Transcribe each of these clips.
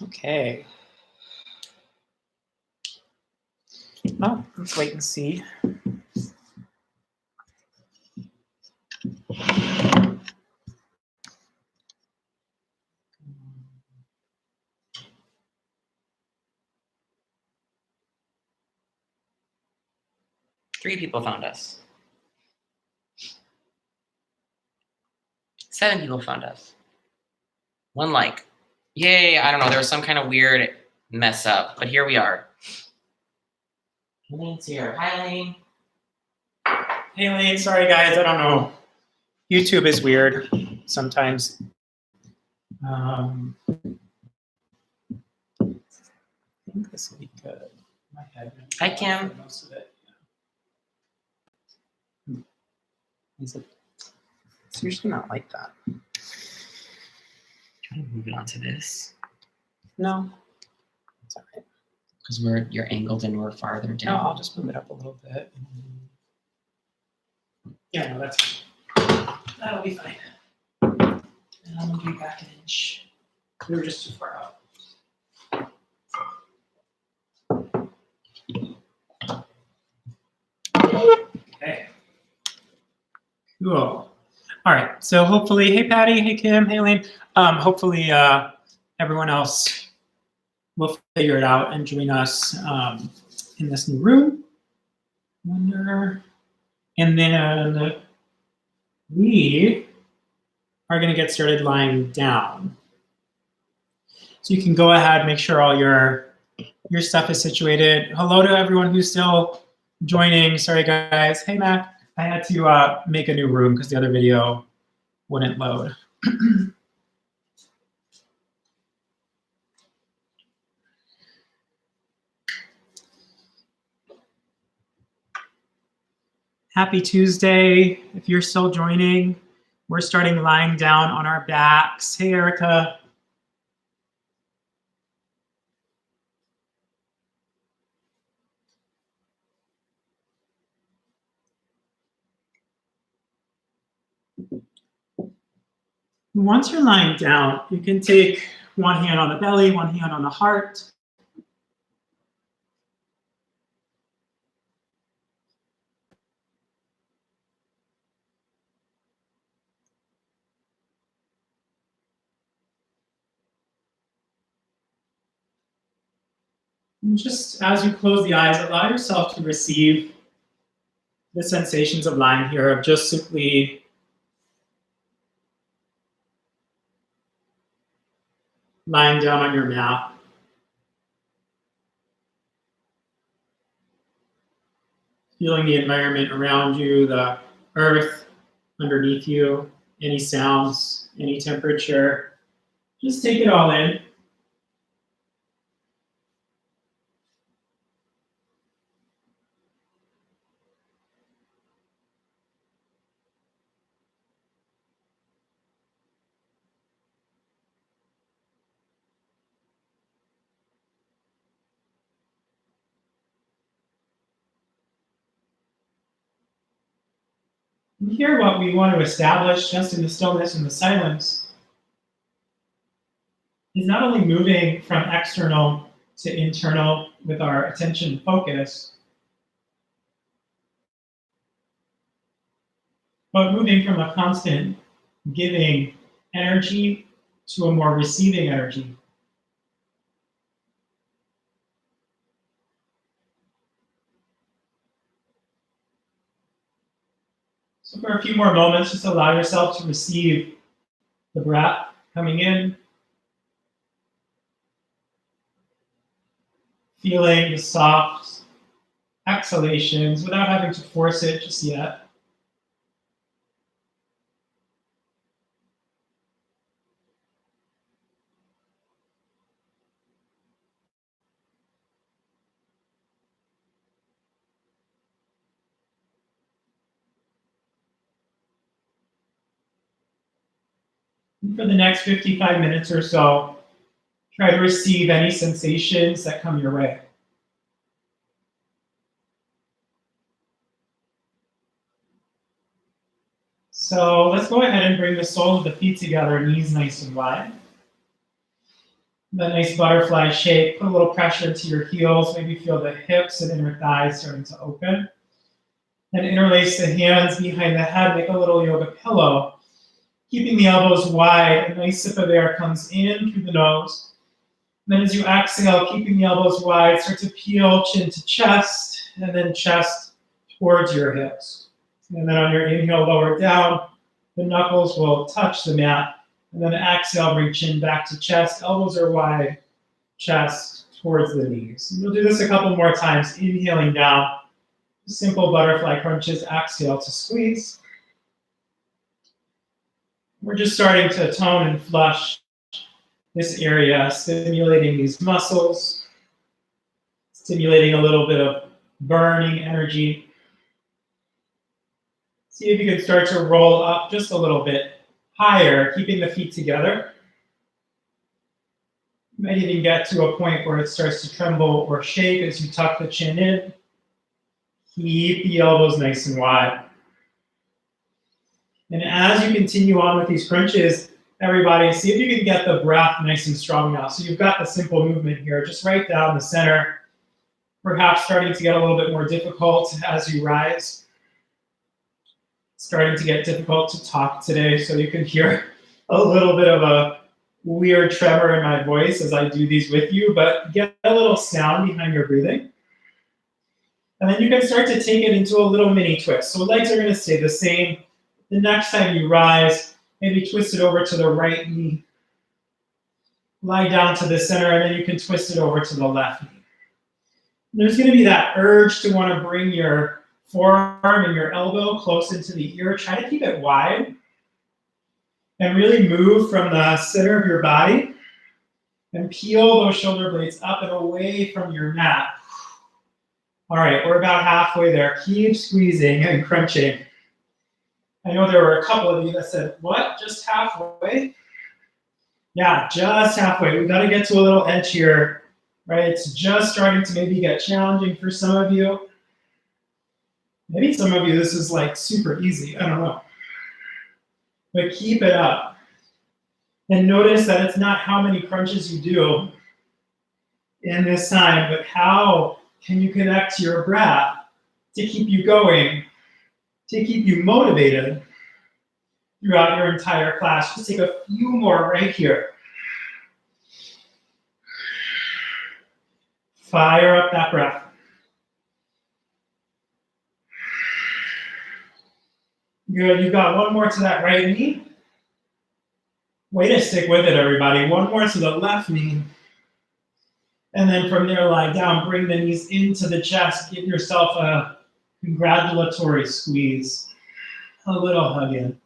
Okay. Well, let's wait and see. Three people found us. 7 people found us. 1 like. Yay, I don't know. There was some kind of weird mess up, but here we are. Lane's here. Hi, Lane. Hey, Lane. Sorry, guys. I don't know. YouTube is weird sometimes. I think this will be good. My head. Hi, Kim. Most of it. Yeah. It's usually not like that. Try to move it onto this. No, it's all right. Because you're angled and we're farther No, down. I'll just move it up a little bit. Yeah, no, that's fine. That'll be fine. And I'm gonna be back an inch. We were just too far out. Okay. Cool. All right. So hopefully, hey Patty, hey Kim, hey Lane. Hopefully everyone else will figure it out and join us in this new room. And then we are going to get started lying down. So you can go ahead, make sure all your stuff is situated. Hello to everyone who's still joining. Sorry, guys. Hey, Matt. I had to make a new room because the other video wouldn't load. Happy Tuesday. If you're still joining, we're starting lying down on our backs. Hey, Erica. Once you're lying down, you can take one hand on the belly, one hand on the heart. And just as you close the eyes, allow yourself to receive the sensations of lying here, of just simply lying down on your mat. Feeling the environment around you, the earth underneath you, any sounds, any temperature. Just take it all in. And here, what we want to establish just in the stillness and the silence is not only moving from external to internal with our attention focus, but moving from a constant giving energy to a more receiving energy. So for a few more moments, just allow yourself to receive the breath coming in, feeling the soft exhalations without having to force it just yet. And for the next 55 minutes or so, try to receive any sensations that come your way. So let's go ahead and bring the soles of the feet together, knees nice and wide. That nice butterfly shape. Put a little pressure into your heels. Maybe feel the hips and inner thighs starting to open. And interlace the hands behind the head. Make a little yoga pillow. Keeping the elbows wide. A nice sip of air comes in through the nose. And then as you exhale, keeping the elbows wide, start to peel chin to chest, and then chest towards your hips. And then on your inhale, lower down. The knuckles will touch the mat. And then exhale, bring chin back to chest. Elbows are wide, chest towards the knees. And you'll do this a couple more times, inhaling down. Simple butterfly crunches, exhale to squeeze. We're just starting to tone and flush this area, stimulating these muscles, stimulating a little bit of burning energy. See if you can start to roll up just a little bit higher, keeping the feet together. You might even get to a point where it starts to tremble or shake as you tuck the chin in. Keep the elbows nice and wide. And as you continue on with these crunches, everybody, see if you can get the breath nice and strong now. So you've got the simple movement here, just right down the center, perhaps starting to get a little bit more difficult as you rise. Starting to get difficult to talk today, so you can hear a little bit of a weird tremor in my voice as I do these with you, but get a little sound behind your breathing. And then you can start to take it into a little mini twist. So legs are going to stay the same. The next time you rise, maybe twist it over to the right knee. Lie down to the center, and then you can twist it over to the left knee. There's going to be that urge to want to bring your forearm and your elbow close into the ear. Try to keep it wide. And really move from the center of your body. And peel those shoulder blades up and away from your mat. All right, we're about halfway there. Keep squeezing and crunching. I know there were a couple of you that said, what, just halfway? Yeah, just halfway. We've got to get to a little edge here, right? It's just starting to maybe get challenging for some of you. Maybe some of you, this is like super easy. I don't know. But keep it up. And notice that it's not how many crunches you do in this time, but how can you connect to your breath to keep you going, to keep you motivated throughout your entire class. Just take a few more right here. Fire up that breath. Good, you've got one more to that right knee. Way to stick with it, everybody. One more to the left knee. And then from there, lie down, bring the knees into the chest. Give yourself a congratulatory squeeze. A little hug in.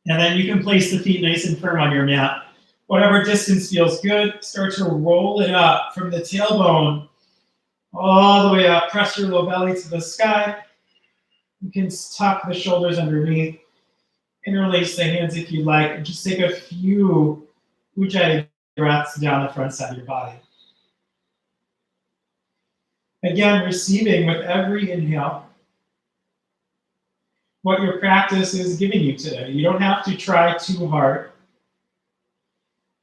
And then you can place the feet nice and firm on your mat. Whatever distance feels good, start to roll it up from the tailbone all the way up. Press your low belly to the sky. You can tuck the shoulders underneath. Interlace the hands if you like. And just take a few ujjayi breaths down the front side of your body. Again, receiving with every inhale what your practice is giving you today. You don't have to try too hard.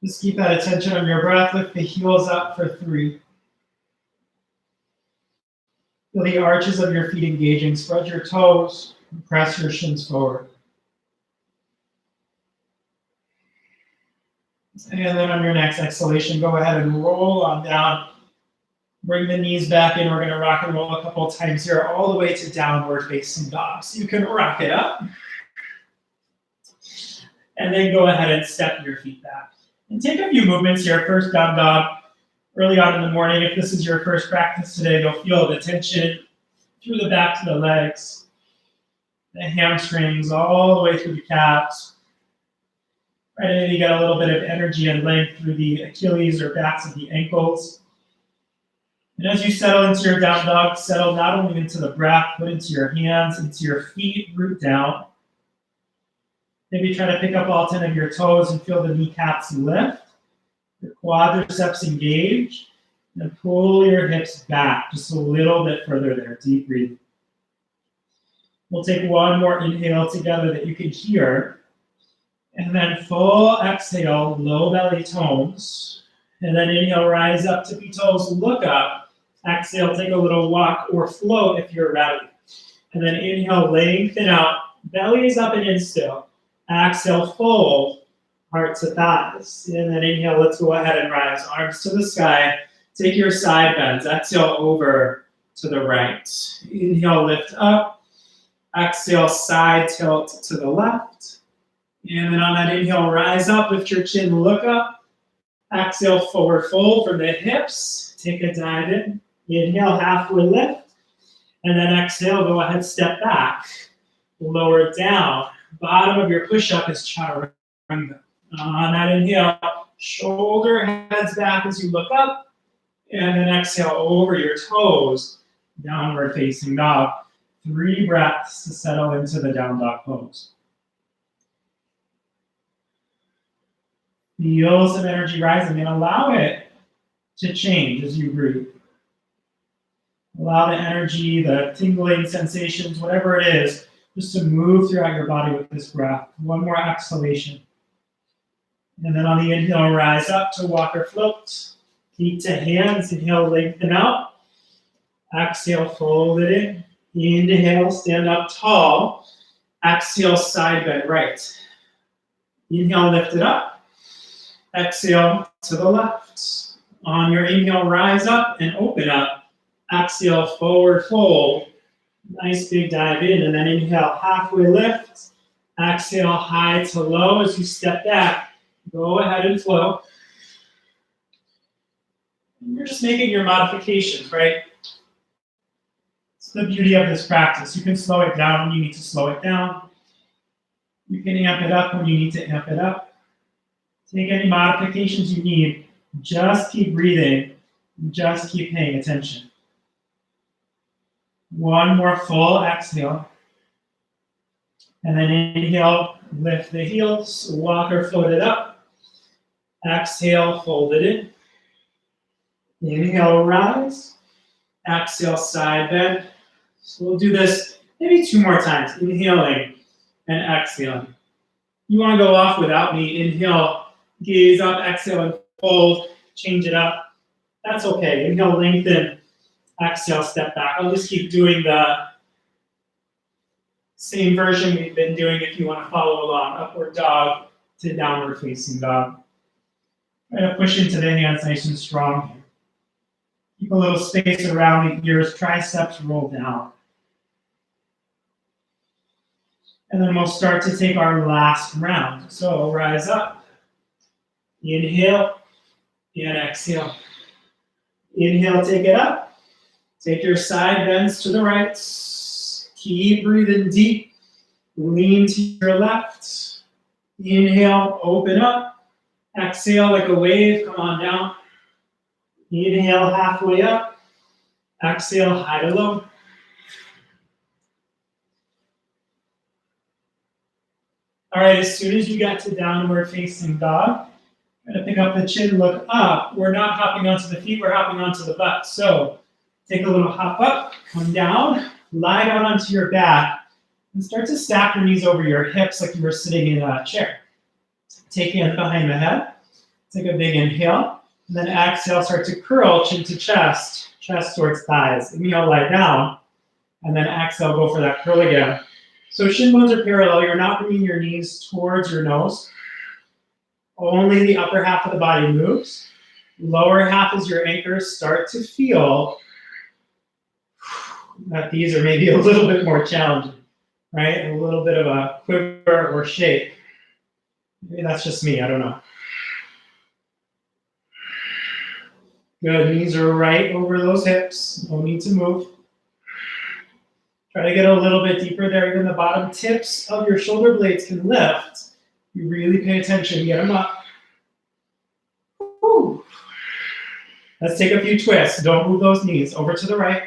Just keep that attention on your breath. Lift the heels up for 3. Feel the arches of your feet engaging. Spread your toes and press your shins forward. And then on your next exhalation, go ahead and roll on down. Bring the knees back in. We're going to rock and roll a couple times here, all the way to downward facing dog. So you can rock it up. And then go ahead and step your feet back. And take a few movements here. First down dog. Early on in the morning, if this is your first practice today, you'll feel the tension through the back to the legs, the hamstrings, all the way through the calves. Right, and then you get a little bit of energy and length through the Achilles or backs of the ankles. And as you settle into your down dog, settle not only into the breath, but into your hands, into your feet, root down. Maybe try to pick up all 10 of your toes and feel the kneecaps lift. Your quadriceps engage. And pull your hips back just a little bit further there. Deep breathing. We'll take one more inhale together that you can hear. And then full exhale, low belly tones. And then inhale, rise up, tippy toes, look up. Exhale, take a little walk or float if you're ready. And then inhale, lengthen out, belly is up and in still. Exhale, fold, heart to thighs. And then inhale, let's go ahead and rise, arms to the sky. Take your side bends, exhale over to the right. Inhale, lift up. Exhale, side tilt to the left. And then on that inhale, rise up, lift your chin, look up. Exhale, forward fold from the hips. Take a dive in. Inhale, halfway lift. And then exhale, go ahead, step back. Lower down. Bottom of your push-up is chaturanga. On that inhale, shoulder heads back as you look up. And then exhale over your toes. Downward facing dog. 3 breaths to settle into the down dog pose. Feel some energy rising and allow it to change as you breathe. Allow the energy, the tingling sensations, whatever it is, just to move throughout your body with this breath. One more exhalation. And then on the inhale, rise up to walk or float. Feet to hands, inhale, lengthen out. Exhale, fold it in. Inhale, stand up tall. Exhale, side bend right. Inhale, lift it up. Exhale to the left. On your inhale, rise up and open up. Exhale, forward fold. Nice big dive in, and then inhale, halfway lift. Exhale, high to low as you step back. Go ahead and flow. And you're just making your modifications, right? It's the beauty of this practice. You can slow it down when you need to slow it down. You can amp it up when you need to amp it up. Take any modifications you need. Just keep breathing. Just keep paying attention. One more full exhale. And then inhale, lift the heels, walk or float it up. Exhale, fold it in. Inhale, rise. Exhale, side bend. So we'll do this maybe 2 more times. Inhaling and exhaling. You want to go off without me. Inhale, gaze up, exhale and fold. Change it up. That's okay. Inhale, lengthen. Exhale, step back. I'll just keep doing the same version we've been doing if you want to follow along. Upward dog to downward facing dog. Try to push into the hands nice and strong. Keep a little space around the ears. Triceps roll down. And then we'll start to take our last round. So rise up. Inhale and exhale. Inhale, take it up. Take your side bends to the right. Keep breathing deep. Lean to your left. Inhale, open up. Exhale like a wave, come on down. Inhale, halfway up. Exhale, high to low. All right, as soon as you get to downward facing dog, try to pick up the chin, look up. We're not hopping onto the feet, we're hopping onto the butt. So take a little hop up, come down, lie down onto your back, and start to stack your knees over your hips like you were sitting in a chair. Take hands behind the head, take a big inhale, and then exhale, start to curl chin to chest, chest towards thighs. Inhale, lie down, and then exhale, go for that curl again. So shin bones are parallel. You're not bringing your knees towards your nose. Only the upper half of the body moves. Lower half is your anchor. Start to feel that these are maybe a little bit more challenging, right? A little bit of a quiver or shake. Maybe that's just me, I don't know. Good, knees are right over those hips. No need to move. Try to get a little bit deeper there. Even the bottom tips of your shoulder blades can lift. You really pay attention, get them up. Woo. Let's take a few twists. Don't move those knees. Over to the right.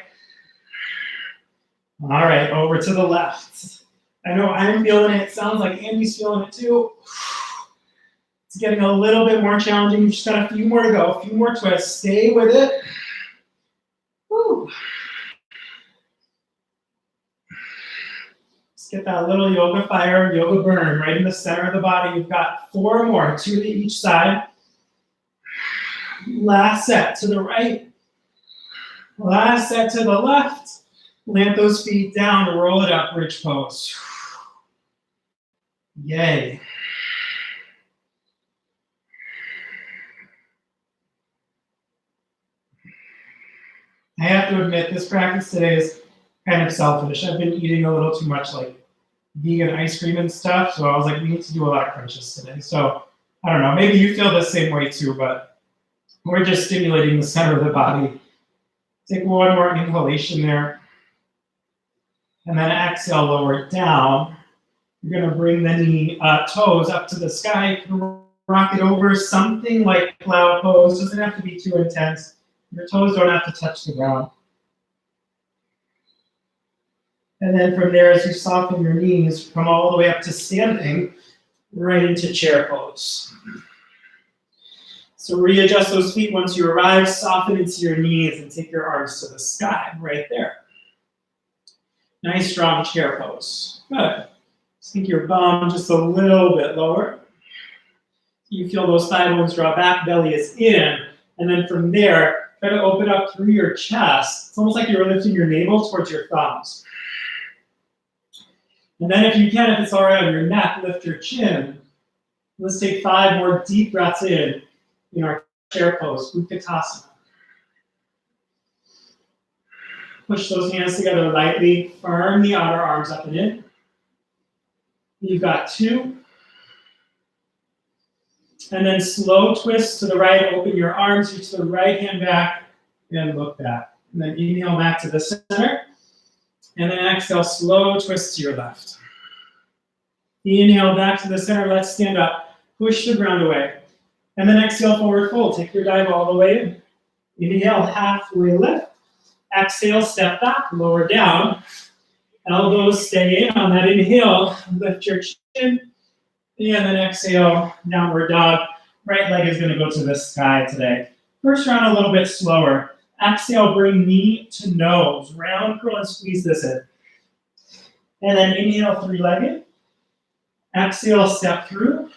All right, over to the left. I know I'm feeling it. Sounds like Andy's feeling it too. It's getting a little bit more challenging. You've just got a few more to go, a few more twists. Stay with it. Woo. get that little yoga fire, yoga burn right in the center of the body. You've got 4 more, 2 to each side. Last set to the right. Last set to the left. Plant those feet down, roll it up, bridge pose. Yay. I have to admit, this practice today is kind of selfish. I've been eating a little too much like vegan ice cream and stuff, so I was like, we need to do a lot of crunches today. So I don't know, maybe you feel the same way too, but we're just stimulating the center of the body. Take one more inhalation there. And then exhale, lower it down. You're gonna bring the knee, toes up to the sky, rock it over, something like cloud pose. Doesn't have to be too intense. Your toes don't have to touch the ground. And then from there, as you soften your knees, come all the way up to standing, right into chair pose. So readjust those feet once you arrive, soften into your knees and take your arms to the sky, right there. Nice strong chair pose, good. Sink your bum just a little bit lower. You feel those thigh bones draw back, belly is in, and then from there, try to open up through your chest. It's almost like you're lifting your navel towards your thumbs. And then if you can, if it's all right on your neck, lift your chin. Let's take 5 more deep breaths in our chair pose, Utkatasana. Push those hands together lightly, firm the outer arms up and in. You've got 2. And then slow twist to the right, open your arms, reach the right hand back, and look back. And then inhale back to the center. And then exhale, slow twist to your left. Inhale back to the center, let's stand up. Push the ground away. And then exhale, forward fold. Take your dive all the way in. Inhale, halfway lift. Exhale, step back, lower down. Elbows stay in on that inhale. Lift your chin. And then exhale, downward dog. Right leg is going to go to the sky today. First round a little bit slower. Exhale, bring knee to nose. Round curl and squeeze this in. And then inhale, 3-legged. Exhale, step through.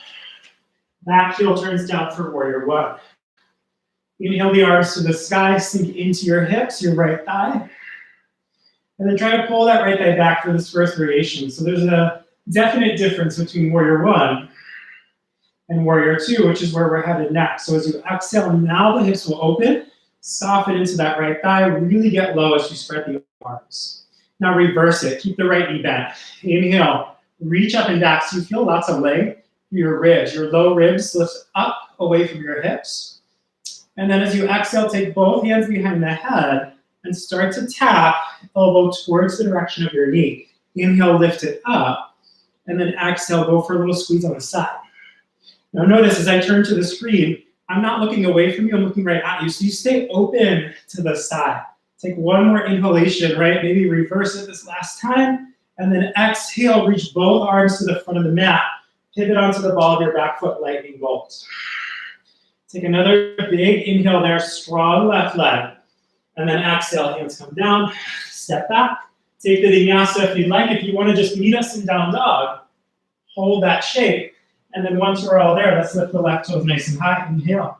Back heel turns down for warrior 1. Inhale the arms to the sky, sink into your hips, your right thigh. And then try to pull that right thigh back for this first variation. So there's a definite difference between warrior 1 and warrior 2, which is where we're headed next. So as you exhale, now the hips will open, soften into that right thigh, really get low as you spread the arms. Now reverse it, keep the right knee bent. Inhale, reach up and back so you feel lots of leg through your ribs. Your low ribs lift up away from your hips. And then as you exhale, take both hands behind the head and start to tap elbow towards the direction of your knee. Inhale, lift it up. And then exhale, go for a little squeeze on the side. Now notice as I turn to the screen, I'm not looking away from you, I'm looking right at you. So you stay open to the side. Take one more inhalation, right? Maybe reverse it this last time. And then exhale, reach both arms to the front of the mat. Pivot onto the ball of your back foot, lightning bolt. Take another big inhale there, strong left leg. And then exhale, hands come down, step back. Take the VInyasa if you'd like. If you want to just meet us in down dog, hold that shape. And then once we're all there, let's lift the left toes nice and high. Inhale.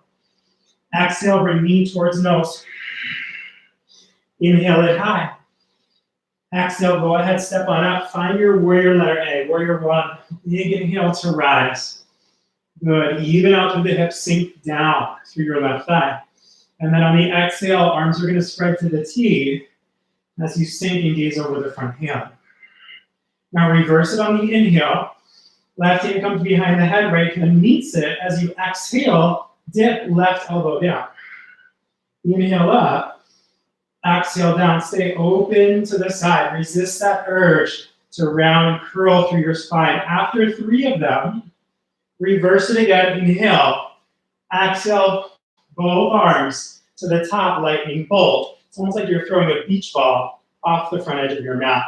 Exhale, bring knee towards nose. Inhale it high. Exhale, go ahead, step on up. Find your warrior letter A, warrior 1. Big inhale to rise. Good. Even out through the hips, sink down through your left thigh. And then on the exhale, arms are going to spread to the T as you sink and gaze over the front hand. Now reverse it on the inhale. Left hand comes behind the head, right hand meets it. As you exhale, dip left elbow down. Inhale up. Exhale down. Stay open to the side. Resist that urge to round curl through your spine. After 3 of them, reverse it again. Inhale. Exhale, both arms to the top, lightning bolt. It's almost like you're throwing a beach ball off the front edge of your mat.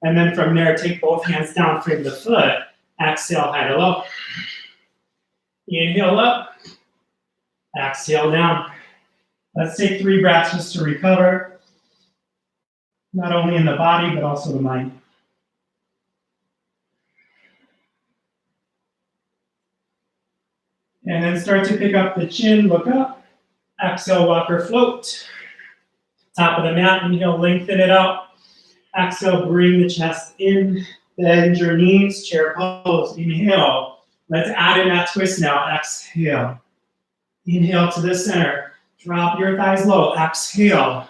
And then from there, take both hands down, frame the foot. Exhale, high to low. Inhale up. Exhale down. Let's take 3 breaths just to recover. Not only in the body, but also the mind. And then start to pick up the chin, look up. Exhale, walk or float. Top of the mat, inhale, lengthen it out. Exhale, bring the chest in. Bend your knees, chair pose. Inhale. Let's add in that twist now. Exhale. Inhale to the center. Drop your thighs low. Exhale.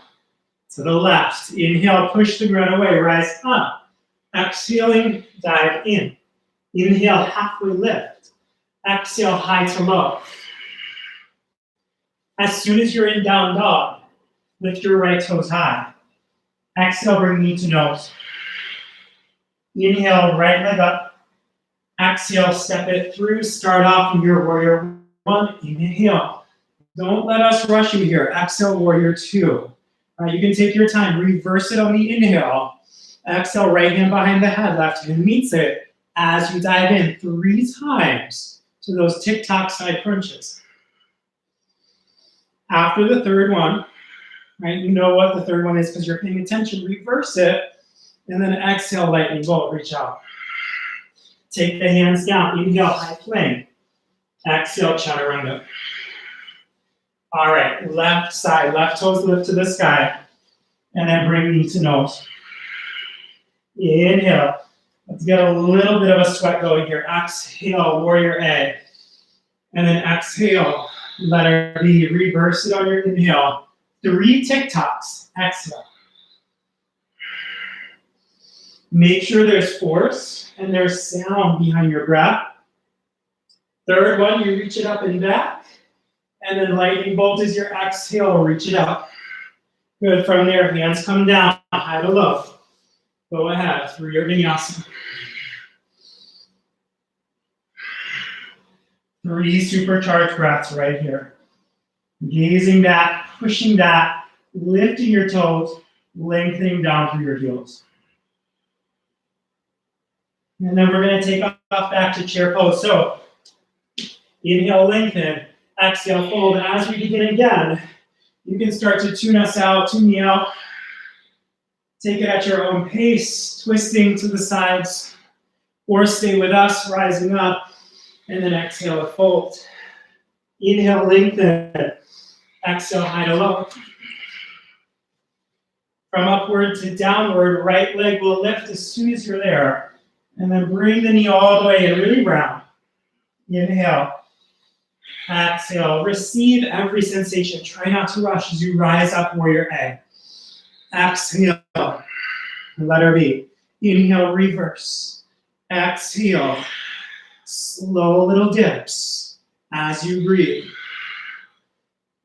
To the left. Inhale, push the ground away. Rise up. Exhaling, dive in. Inhale, halfway lift. Exhale, high to low. As soon as you're in down dog, lift your right toes high. Exhale, bring knee to nose. Inhale, right leg up. Exhale, step it through. Start off in your warrior one. Inhale. Don't let us rush you here. Exhale, warrior two. All right, you can take your time. Reverse it on the inhale. Exhale, right hand behind the head. Left hand meets it as you dive in 3 times to those tick-tock side crunches. After the third one, right, you know what the third one is because you're paying attention. Reverse it, and then exhale, lightning bolt, reach out. Take the hands down. Inhale, high plank. Exhale, chaturanga. All right, left side, left toes lift to the sky, and then bring knee to nose. Inhale. Let's get a little bit of a sweat going here. Exhale, warrior A. And then exhale, letter B. Reverse it on your inhale. 3 tick-tocks. Exhale. Make sure there's force and there's sound behind your breath. Third one, you reach it up and back. And then lightning bolt is your exhale, reach it up. Good, from there, hands come down, high to low. Go ahead, through your vinyasa. 3 supercharged breaths right here. Gazing back, pushing back, lifting your toes, lengthening down through your heels. And then we're going to take off back to chair pose. So, inhale, lengthen. Exhale, fold. As we begin again, you can start to tune us out, tune me out. Take it at your own pace, twisting to the sides, or stay with us, rising up, and then exhale, fold. Inhale, lengthen. Exhale, high to low. From upward to downward, right leg will lift as soon as you're there. And then bring the knee all the way and really round. Inhale. Exhale. Receive every sensation. Try not to rush as you rise up, warrior A. Exhale. Letter B. Inhale, reverse. Exhale. Slow little dips as you breathe.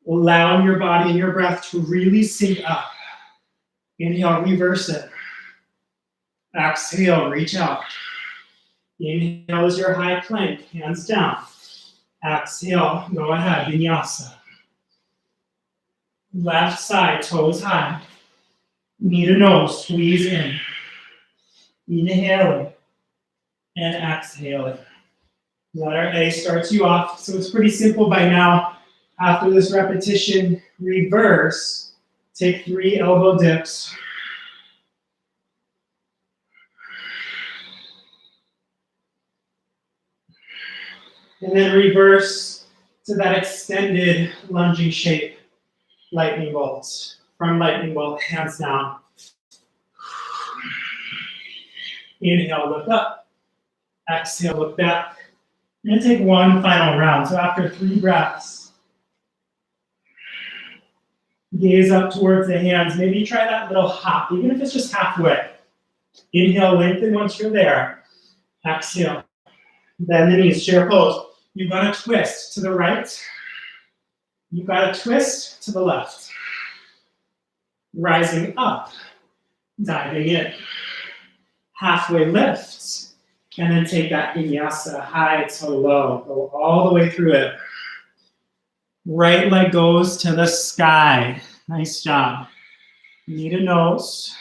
Allowing your body and your breath to really sink up. Inhale, reverse it. Exhale, reach out. Inhale is your high plank, hands down. Exhale, go ahead, VInyasa. Left side, toes high. Knee to nose, squeeze in. Inhaling and exhaling. Letter A starts you off, so it's pretty simple by now. After this repetition, reverse. Take 3 elbow dips. And then reverse to that extended lunging shape. Lightning bolts. From lightning bolt, hands down. Inhale, look up. Exhale, look back. I'm going to take one final round. So after 3 breaths, gaze up towards the hands. Maybe try that little hop, even if it's just halfway. Inhale, lengthen once you're there. Exhale. Bend the knees, chair pose. You've got to twist to the right. You've got to twist to the left. Rising up, diving in. Halfway lift. And then take that vinyasa high to low. Go all the way through it. Right leg goes to the sky. Nice job. Knee to nose.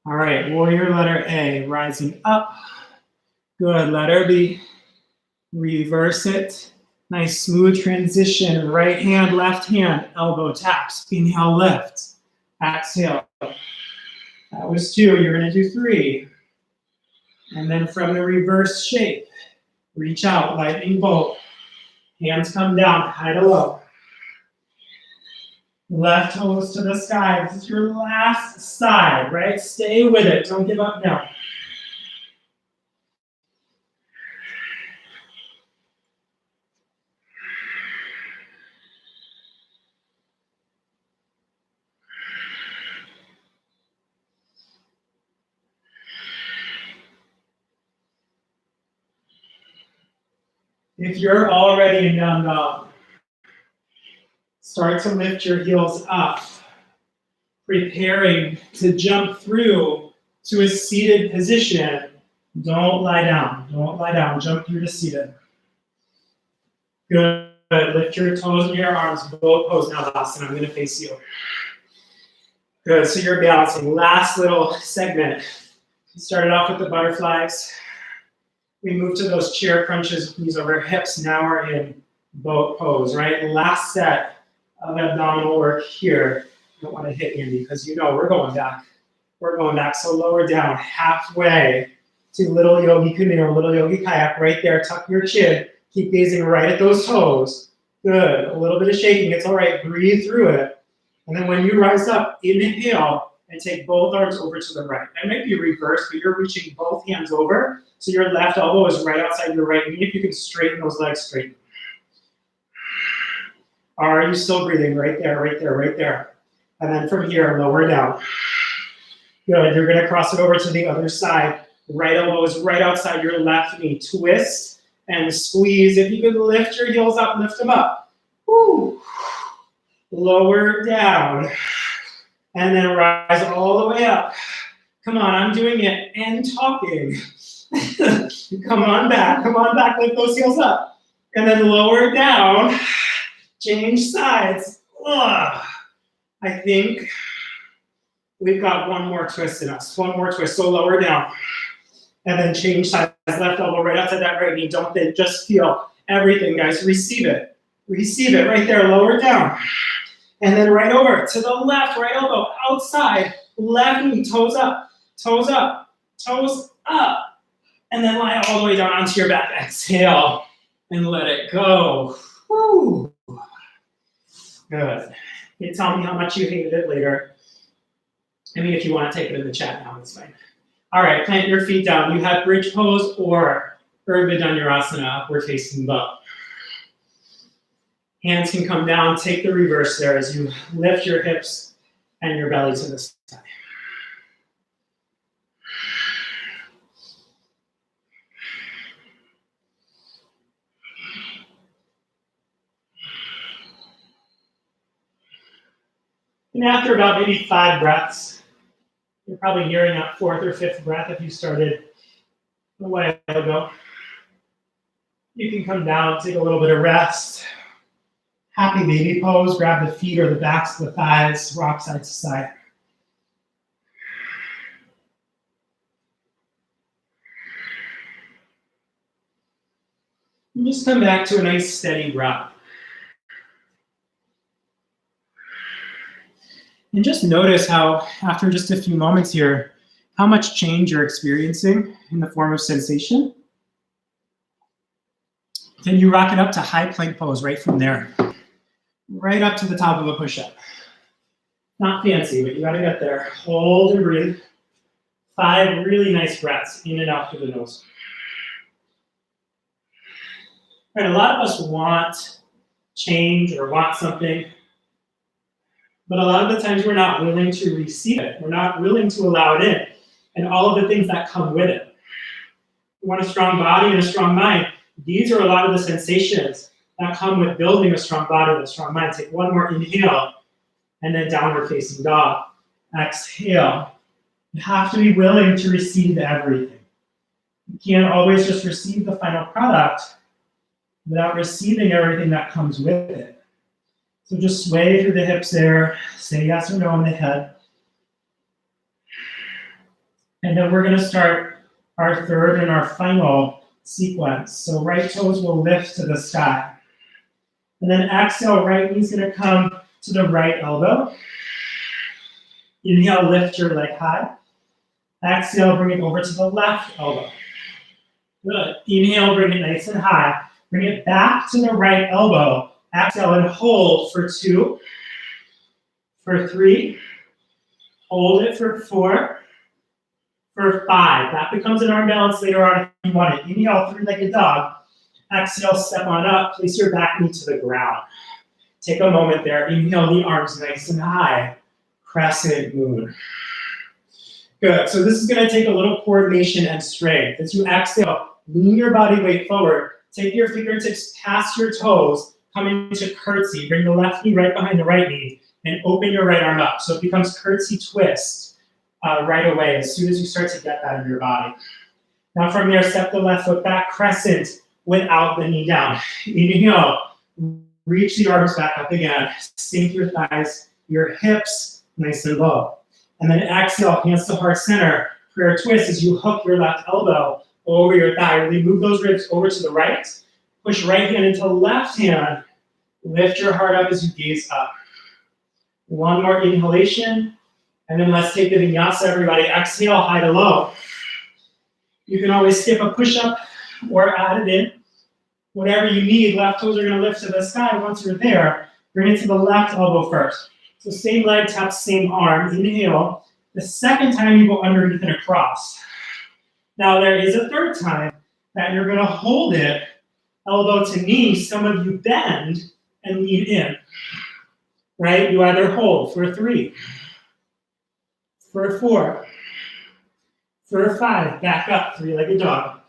All right, warrior letter A, rising up. Good, letter B. Reverse it. Nice smooth transition. Right hand, left hand, elbow taps. Inhale, lift. Exhale. That was 2. You're going to do 3. And then from the reverse shape, reach out, lightning bolt. Hands come down, high to low. Left toes to the sky. This is your last side, right? Stay with it. Don't give up now. If you're already in down dog, start to lift your heels up, preparing to jump through to a seated position. Don't lie down. Don't lie down. Jump through to seated. Good. Lift your toes and your arms. Both pose now, Hassan. I'm going to face you. Good. So you're balancing. Last little segment. We started off with the butterflies. We move to those chair crunches, knees over hips. Now we're in boat pose, right? Last set of abdominal work here. Don't want to hit Andy because you know we're going back. We're going back. So lower down, halfway to little yogi canoe, little yogi kayak, right there. Tuck your chin. Keep gazing right at those toes. Good. A little bit of shaking. It's all right. Breathe through it. And then when you rise up, inhale and take both arms over to the right. That might be reversed, but you're reaching both hands over. So your left elbow is right outside your right knee. If you can straighten those legs, straighten. Are you still breathing? Right there, right there, right there. And then from here, lower down. Good. You're going to cross it over to the other side. Right elbow is right outside your left knee. Twist and squeeze. If you can lift your heels up, lift them up. Woo. Lower down. And then rise all the way up. Come on, I'm doing it and talking. Come on back, lift those heels up. And then lower down, change sides. Ugh. I think we've got one more twist in us, one more twist. So lower down, and then change sides, left elbow right outside that right knee. Don't think, just feel everything, guys. Receive it right there, lower down. And then right over to the left, right elbow outside, left knee, toes up, toes up, toes up. And then lie all the way down onto your back. Exhale and let it go. Woo. Good. You can tell me how much you hated it later. I mean, if you want to take it in the chat now, it's fine. All right, plant your feet down. You have bridge pose or Urdhva Dhanurasana, upward facing dog. Hands can come down. Take the reverse there as you lift your hips and your belly to the side. And after about maybe 5 breaths, you're probably nearing that 4th or 5th breath if you started a while ago. You can come down, take a little bit of rest. Happy baby pose, grab the feet or the backs of the thighs, rock side to side. And just come back to a nice steady breath. And just notice how, after just a few moments here, how much change you're experiencing in the form of sensation. Then you rock it up to high plank pose right from there. Right up to the top of a push-up. Not fancy, but you gotta get there. Hold and breathe. 5 really nice breaths in and out through the nose. All right, a lot of us want change or want something, but a lot of the times we're not willing to receive it. We're not willing to allow it in, and all of the things that come with it. You want a strong body and a strong mind. These are a lot of the sensations that come with building a strong body and a strong mind. Take one more inhale, and then downward facing dog. Exhale. You have to be willing to receive everything. You can't always just receive the final product without receiving everything that comes with it. So just sway through the hips there, say yes or no in the head. And then we're going to start our third and our final sequence. So right toes will lift to the sky. And then exhale, right knee's going to come to the right elbow. Inhale, lift your leg high. Exhale, bring it over to the left elbow. Good. Inhale, bring it nice and high. Bring it back to the right elbow. Exhale and hold for 2, for 3, hold it for 4, for 5. That becomes an arm balance later on if you want it. Inhale, three-legged dog. Exhale, step on up. Place your back knee to the ground. Take a moment there. Inhale, the arms nice and high. Crescent moon. Good. So this is going to take a little coordination and strength. As you exhale, lean your body weight forward. Take your fingertips past your toes. Come into curtsy. Bring the left knee right behind the right knee. And open your right arm up. So it becomes curtsy twist right away as soon as you start to get that in your body. Now from there, step the left foot back. Crescent without the knee down. Inhale. Reach the arms back up again. Sink your thighs, your hips, nice and low. And then exhale, hands to heart center. Prayer twist as you hook your left elbow over your thigh. Really move those ribs over to the right. Push right hand into left hand. Lift your heart up as you gaze up. One more inhalation. And then let's take the vinyasa, everybody. Exhale, high to low. You can always skip a push-up or add it in. Whatever you need, left toes are going to lift to the sky. Once you're there, bring it to the left elbow first. So same leg taps, same arm. Inhale. The second time you go underneath and across. Now there is a third time that you're going to hold it, elbow to knee. Some of you bend and lean in. Right? You either hold for 3, for 4, for 5, back up, three-legged dog.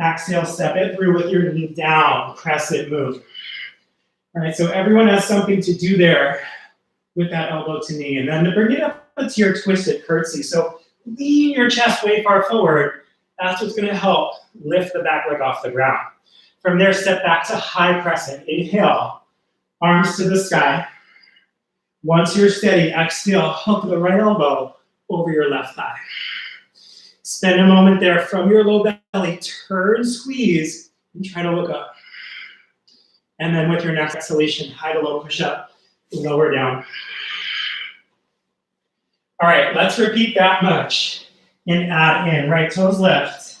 Exhale, step it through with your knee down, crescent move. All right, so everyone has something to do there with that elbow to knee. And then to bring it up to your twisted curtsy. So lean your chest way far forward. That's what's going to help lift the back leg off the ground. From there, step back to high crescent. Inhale, arms to the sky. Once you're steady, exhale, hook the right elbow over your left thigh. Spend a moment there from your low belly, turn, squeeze, and try to look up. And then with your next exhalation, high to low push up, lower down. All right, let's repeat that much and add in. Right toes lift.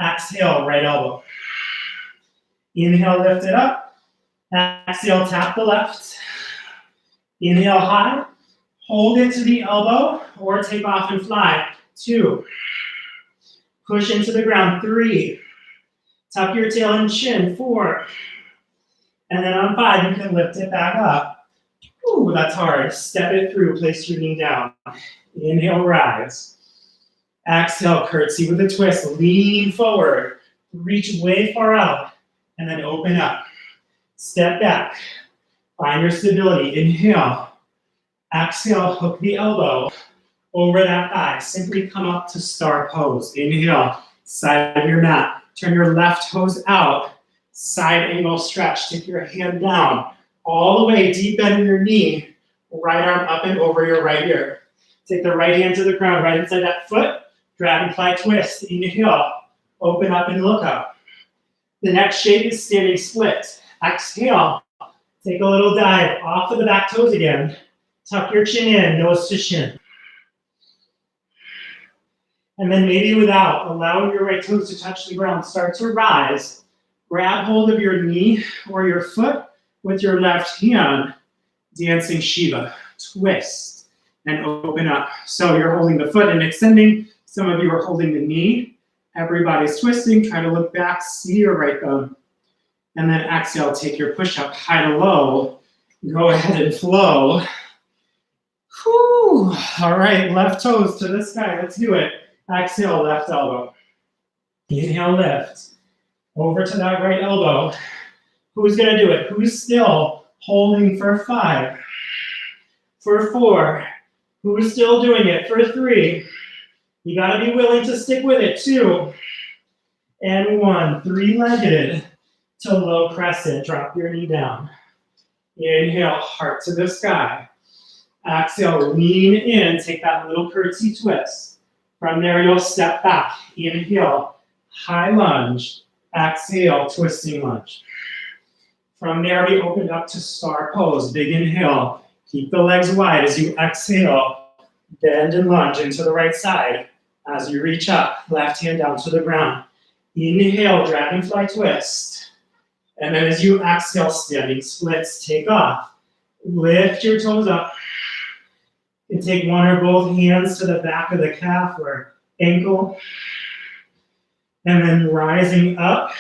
Exhale, right elbow. Inhale, lift it up. Exhale, tap the left. Inhale high. Hold it to the elbow or take off and fly. 2. Push into the ground. 3. Tuck your tail and chin. 4. And then on 5, you can lift it back up. Ooh, that's hard. Step it through. Place your knee down. Inhale, rise. Exhale, curtsy with a twist. Lean forward. Reach way far out. And then open up. Step back. Find your stability. Inhale. Exhale, hook the elbow over that thigh. Simply come up to star pose. Inhale, side of your mat. Turn your left toes out. Side angle stretch. Take your hand down. All the way, deep bend in your knee. Right arm up and over your right ear. Take the right hand to the ground, right inside that foot. Dragonfly twist. Inhale, open up and look up. The next shape is standing split. Exhale, take a little dive off of the back toes again. Tuck your chin in, nose to shin. And then maybe without allowing your right toes to touch the ground, start to rise. Grab hold of your knee or your foot with your left hand. Dancing Shiva. Twist and open up. So you're holding the foot and extending. Some of you are holding the knee. Everybody's twisting. Try to look back, see your right thumb. And then exhale, take your push-up high to low. Go ahead and flow. Whew. All right, left toes to the sky. Let's do it. Exhale, left elbow. Inhale, lift. Over to that right elbow. Who's going to do it? Who's still holding for 5? For 4. Who's still doing it? For 3. You got to be willing to stick with it. 2. And 1. 3-legged to low crescent. Drop your knee down. Inhale, heart to the sky. Exhale, lean in. Take that little curtsy twist. From there, you'll step back. Inhale, high lunge. Exhale, twisting lunge. From there, we open up to star pose. Big inhale. Keep the legs wide as you exhale. Bend and lunge into the right side. As you reach up, left hand down to the ground. Inhale, dragonfly twist. And then as you exhale, standing splits, take off. Lift your toes up. And take one or both hands to the back of the calf or ankle. And then rising up,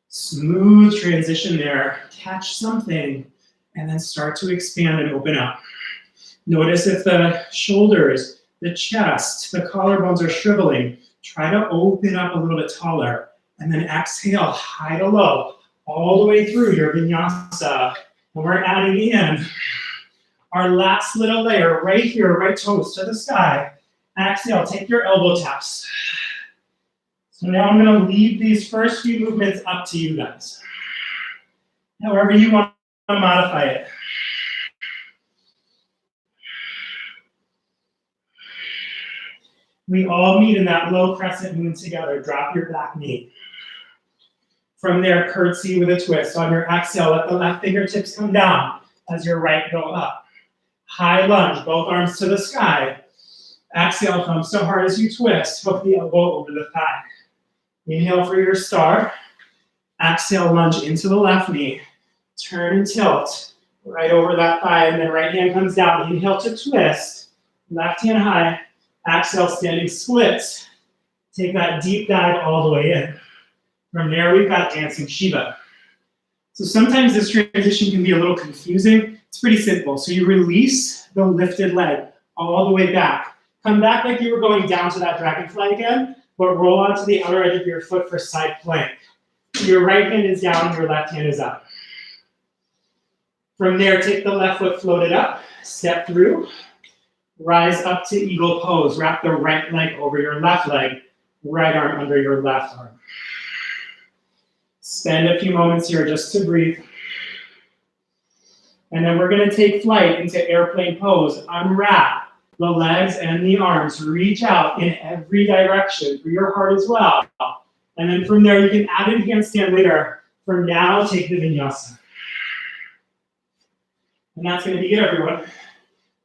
smooth transition there. Catch something and then start to expand and open up. Notice if the shoulders, the chest, the collarbones are shriveling. Try to open up a little bit taller. And then exhale, high to low, all the way through your vinyasa. And we're adding in our last little layer right here, right toes to the sky. Exhale, take your elbow taps. So now I'm going to leave these first few movements up to you guys. However you want to modify it. We all meet in that low crescent moon together. Drop your back knee. From there, curtsy with a twist. On your exhale, let the left fingertips come down as your right go up. High lunge, both arms to the sky. Exhale, thumbs so hard as you twist. Hook the elbow over the thigh. Inhale for your star. Exhale, lunge into the left knee. Turn and tilt right over that thigh, and then right hand comes down. Inhale to twist. Left hand high. Exhale, standing splits. Take that deep dive all the way in. From there, we've got dancing Shiva. So sometimes this transition can be a little confusing. It's pretty simple. So you release the lifted leg all the way back. Come back like you were going down to that dragonfly again, but roll onto the outer edge of your foot for side plank. Your right hand is down, your left hand is up. From there, take the left foot, float it up, step through, rise up to eagle pose. Wrap the right leg over your left leg, right arm under your left arm. Spend a few moments here just to breathe. And then we're going to take flight into airplane pose. Unwrap the legs and the arms. Reach out in every direction for your heart as well. And then from there, you can add in handstand later. For now, take the vinyasa. And that's going to be it, everyone.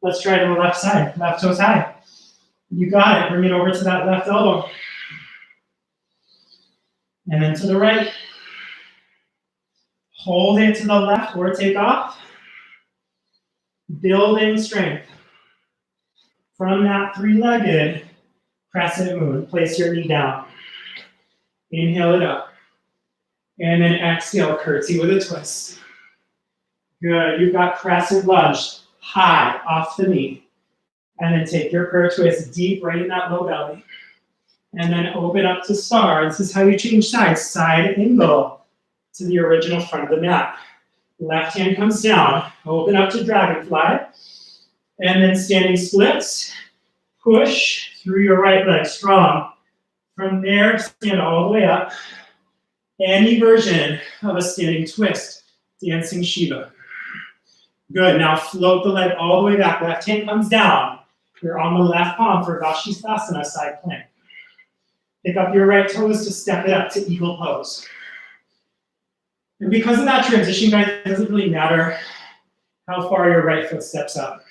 Let's try to the left side. Left toes high. You got it. Bring it over to that left elbow. And then to the right. Hold it to the left or take off. Building strength. From that three-legged crescent moon, place your knee down. Inhale it up. And then exhale, curtsy with a twist. Good. You've got crescent lunge, high off the knee. And then take your prayer twist deep right in that low belly. And then open up to star. This is how you change sides. Side angle to the original front of the mat. Left hand comes down. Open up to dragonfly. And then standing splits. Push through your right leg, strong. From there, stand all the way up. Any version of a standing twist, dancing Shiva. Good, now float the leg all the way back. Left hand comes down. You're on the left palm for Vashisthasana, side plank. Pick up your right toes to step it up to eagle pose. And because of that transition, guys, it doesn't really matter how far your right foot steps up.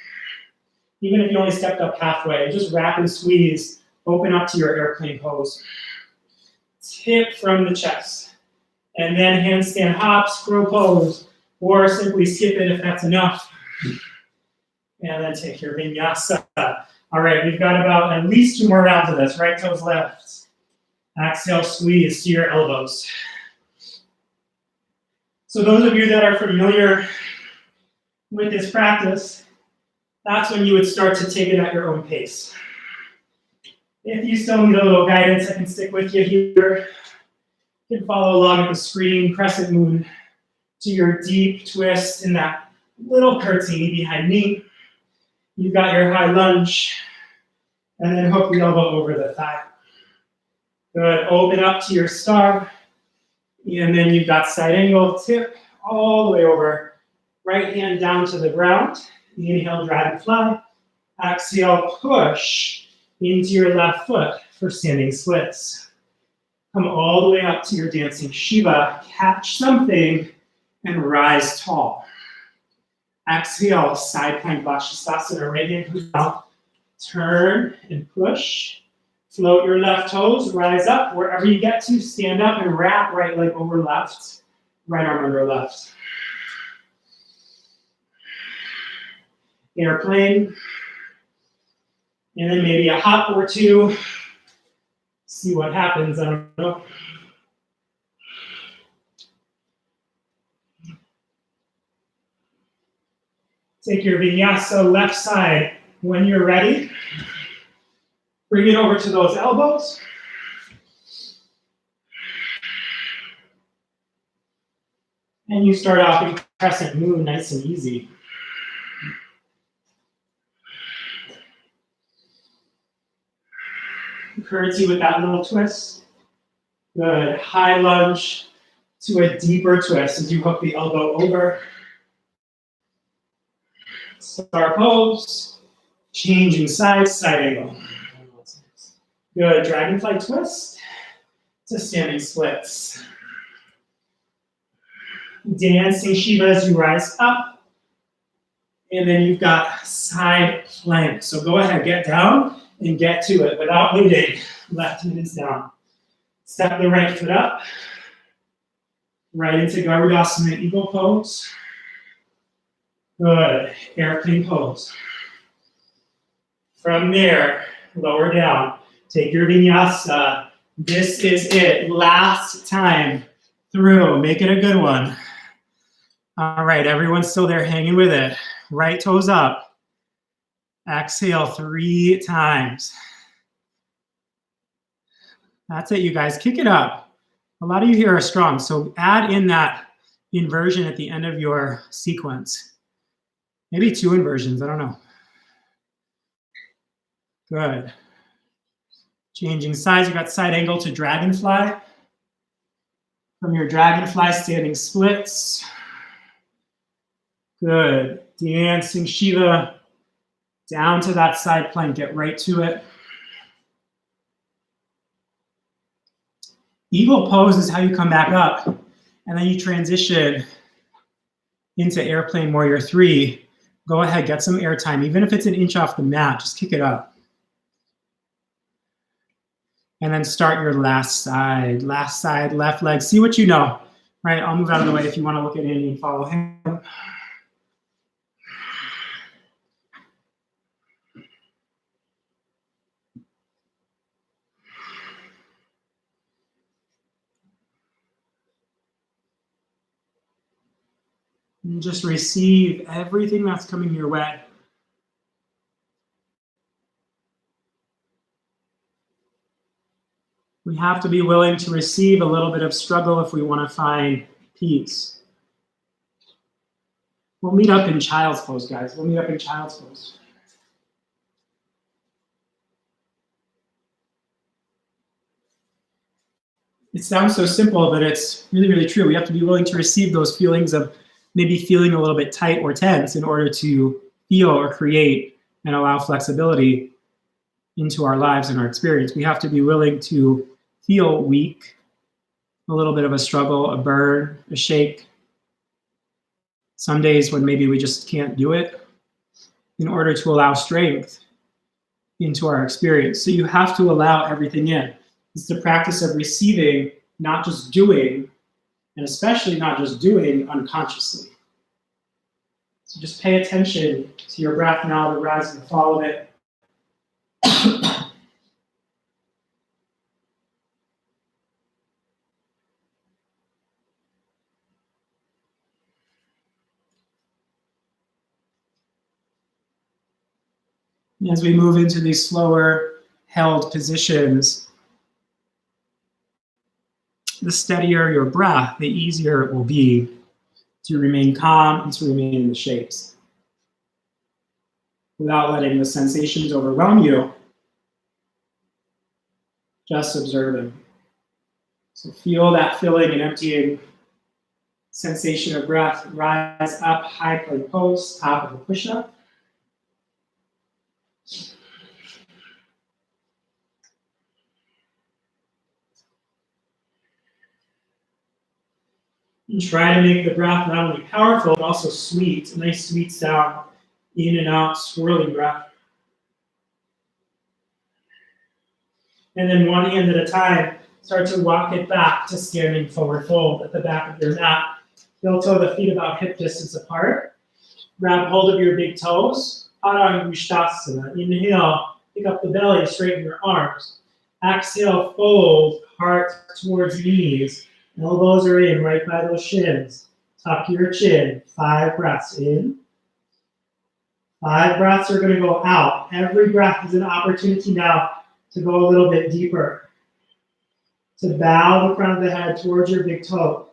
Even if you only stepped up halfway, just wrap and squeeze, open up to your airplane pose. Tip from the chest. And then handstand hops, crow pose, or simply skip it if that's enough. And then take your vinyasa. All right, we've got about at least 2 more rounds of this. Right toes left. Exhale, squeeze to your elbows. So those of you that are familiar with this practice, that's when you would start to take it at your own pace. If you still need a little guidance, I can stick with you here. You can follow along at the screen, crescent moon to your deep twist in that little curtsy, knee behind knee. You've got your high lunge, and then hook the elbow over the thigh. Good, open up to your star, and then you've got side angle, tip all the way over. Right hand down to the ground. Inhale, dragonfly. Exhale, push into your left foot for standing splits. Come all the way up to your dancing Shiva. Catch something and rise tall. Exhale, side plank Vashisthasana. Right hand comes down. Turn and push. Float your left toes. Rise up. Wherever you get to, stand up and wrap right leg over left. right arm under left. Airplane. And then maybe a hop or two. See what happens, I don't know. Take your vinyasa left side. When you're ready, bring it over to those elbows. And you start off in crescent moon, nice and easy. Curtsy with that little twist. Good. High lunge to a deeper twist as you hook the elbow over. Star pose. Changing sides, side angle. Good. Dragonfly twist to standing splits. Dancing Shiva as you rise up. And then you've got side plank. So go ahead, get down and get to it without waiting. Left knee is down. Step the right foot up. Right into Garudasana Eagle pose. Good. Airplane pose. From there, lower down. Take your vinyasa. This is it. Last time through. Make it a good one. All right, everyone's still there hanging with it. Right toes up. Exhale 3 times. That's it, you guys. Kick it up. A lot of you here are strong, so add in that inversion at the end of your sequence. Maybe 2 inversions, I don't know. Good. Changing sides, you got side angle to dragonfly. From your dragonfly, standing splits. Good. Dancing Shiva. Down to that side plank, get right to it. Eagle pose is how you come back up, and then you transition into airplane warrior 3. Go ahead, get some air time. Even if it's an inch off the mat, just kick it up. And then start your last side, left leg. See what you know, right? I'll move out of the way if you want to look at Andy and follow him. And just receive everything that's coming your way. We have to be willing to receive a little bit of struggle if we want to find peace. We'll meet up in child's pose, guys. We'll meet up in child's pose. It sounds so simple, but it's really, really true. We have to be willing to receive those feelings of maybe feeling a little bit tight or tense in order to feel or create and allow flexibility into our lives and our experience. We have to be willing to feel weak, a little bit of a struggle, a burn, a shake. Some days when maybe we just can't do it in order to allow strength into our experience. So you have to allow everything in. It's the practice of receiving, not just doing, and especially not just doing unconsciously. So just pay attention to your breath now, the rise and the fall of it. As we move into these slower held positions, the steadier your breath, the easier it will be to remain calm and to remain in the shapes without letting the sensations overwhelm you, just observing. So feel that filling and emptying sensation of breath. Rise up, high plank pose, top of the push-up. And try to make the breath not only powerful, but also sweet. A nice sweet sound, in and out, swirling breath. And then one hand at a time, start to walk it back to standing forward fold at the back of your mat. Heel toe the feet about hip distance apart. Grab hold of your big toes. Uttanasana. Inhale, pick up the belly, straighten your arms. Exhale, fold, heart towards knees. Elbows are in, right by those shins. Tuck your chin. 5 breaths in. 5 breaths are going to go out. Every breath is an opportunity now to go a little bit deeper. To bow the front of the head towards your big toe.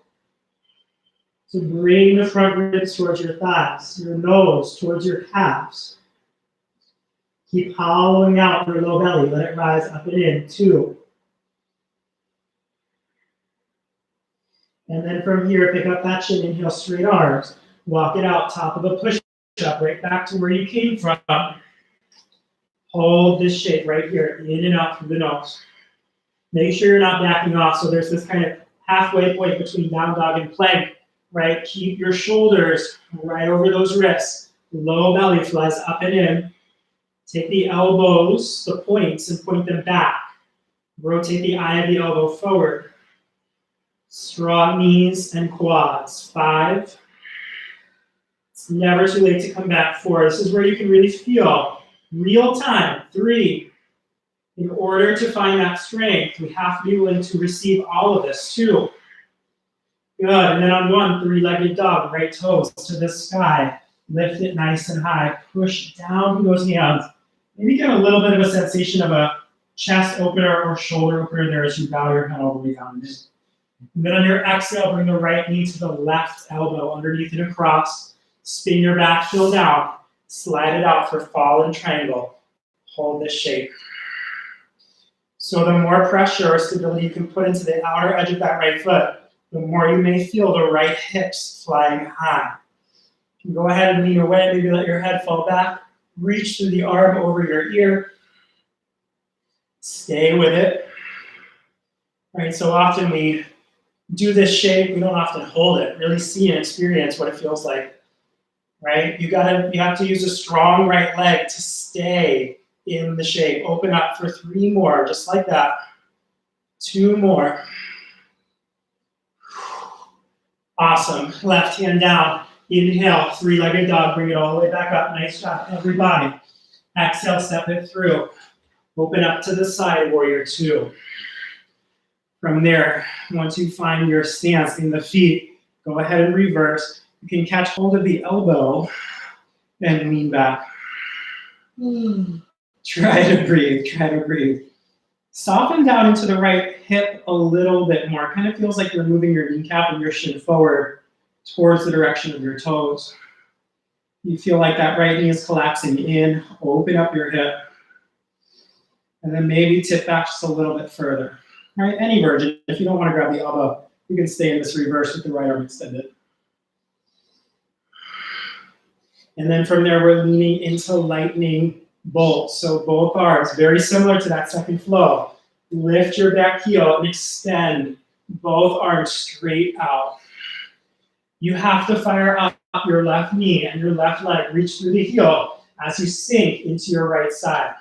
To bring the front ribs towards your thighs, your nose towards your calves. Keep hollowing out your low belly. Let it rise up and in. 2. And then from here, pick up that chin, inhale, straight arms. Walk it out, top of a push-up, right back to where you came from. Hold this shape right here, in and out through the nose. Make sure you're not backing off, so there's this kind of halfway point between down dog and plank, right? Keep your shoulders right over those wrists. Low belly flies up and in. Take the elbows, the points, and point them back. Rotate the eye of the elbow forward. Strong knees and quads. 5. It's never too late to come back. 4. This is where you can really feel real time. 3. In order to find that strength, we have to be willing to receive all of this. 2. Good. And then on 1, 3-legged dog, right toes to the sky. Lift it nice and high. Push down through those hands. Maybe get a little bit of a sensation of a chest opener or shoulder opener there as you bow your head all the way down. And then on your exhale, bring the right knee to the left elbow, underneath and across. Spin your back heel down. Slide it out for fallen triangle. Hold this shape. So the more pressure or stability you can put into the outer edge of that right foot, the more you may feel the right hips flying high. You can go ahead and lean away, maybe let your head fall back. Reach through the arm over your ear. Stay with it. Right, so often we do this shape, we don't often hold it, really see and experience what it feels like, right? You have to use a strong right leg to stay in the shape. Open up for 3 more, just like that. 2 more. Awesome. Left hand down. Inhale, 3-legged dog. Bring it all the way back up. Nice job, everybody. Exhale, step it through. Open up to the side, warrior 2. From there, once you find your stance in the feet, go ahead and reverse. You can catch hold of the elbow and lean back. Try to breathe, try to breathe. Soften down into the right hip a little bit more. It kind of feels like you're moving your kneecap and your shin forward towards the direction of your toes. You feel like that right knee is collapsing in. Open up your hip. And then maybe tip back just a little bit further. All right, any version. If you don't want to grab the elbow, you can stay in this reverse with the right arm extended. And then from there, we're leaning into lightning bolt. So both arms, very similar to that second flow. Lift your back heel and extend both arms straight out. You have to fire up your left knee and your left leg. Reach through the heel as you sink into your right side.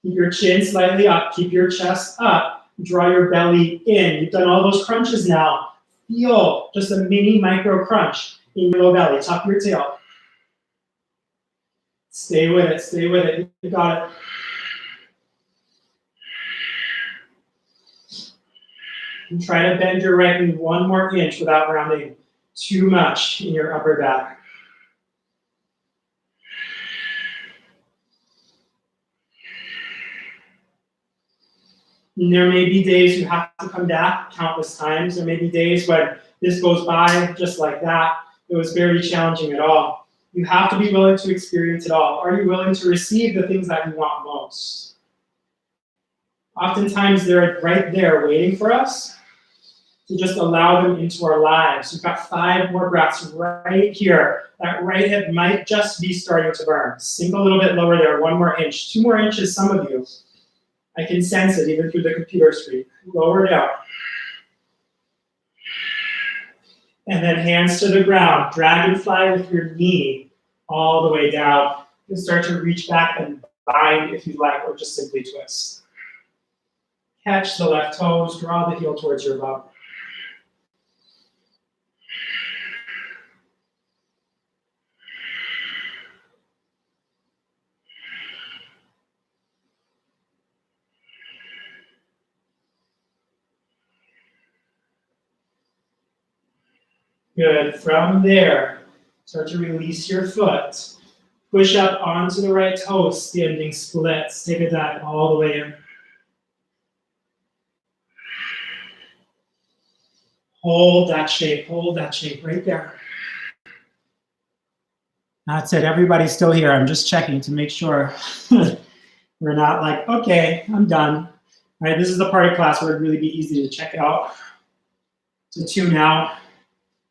Keep your chin slightly up. Keep your chest up. Draw your belly in. You've done all those crunches now. Feel just a mini micro crunch in your low belly. Tuck your tail. Stay with it, stay with it. You got it. And try to bend your right knee 1 more inch without rounding too much in your upper back. And there may be days you have to come back countless times. There may be days when this goes by just like that. It was very challenging at all. You have to be willing to experience it all. Are you willing to receive the things that you want most? Oftentimes they're right there waiting for us to just allow them into our lives. We've got 5 more breaths right here. That right hip might just be starting to burn. Sink a little bit lower there, 1 more inch. 2 more inches, some of you. I can sense it even through the computer screen. Lower down. And then hands to the ground. Dragonfly with your knee all the way down. You can start to reach back and bind if you like, or just simply twist. Catch the left toes, draw the heel towards your bum. Good. From there, start to release your foot. Push up onto the right toe, standing splits. Take a dive all the way in. Hold that shape right there. That's it. Everybody's still here. I'm just checking to make sure we're not like, okay, I'm done. All right, this is the part of class where it'd really be easy to check out, to tune out.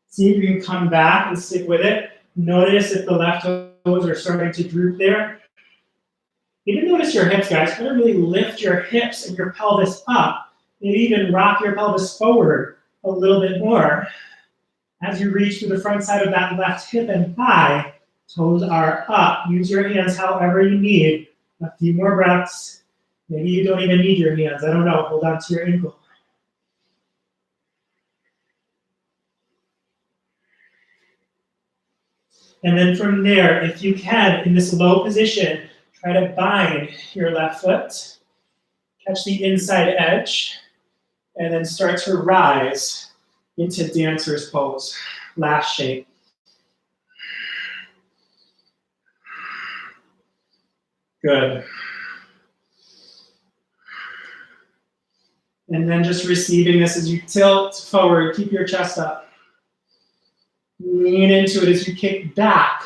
See if you can come back and stick with it. Notice if the left toes are starting to droop there. Even notice your hips, guys. Try to really lift your hips and your pelvis up. Maybe even rock your pelvis forward a little bit more. As you reach to the front side of that left hip and thigh, toes are up. Use your hands however you need. A few more breaths. Maybe you don't even need your hands. I don't know. Hold on to your ankle. And then from there, if you can, in this low position, try to bind your left foot. Catch the inside edge. And then start to rise into dancer's pose. Last shape. Good. And then just receiving this as you tilt forward, keep your chest up. Lean into it as you kick back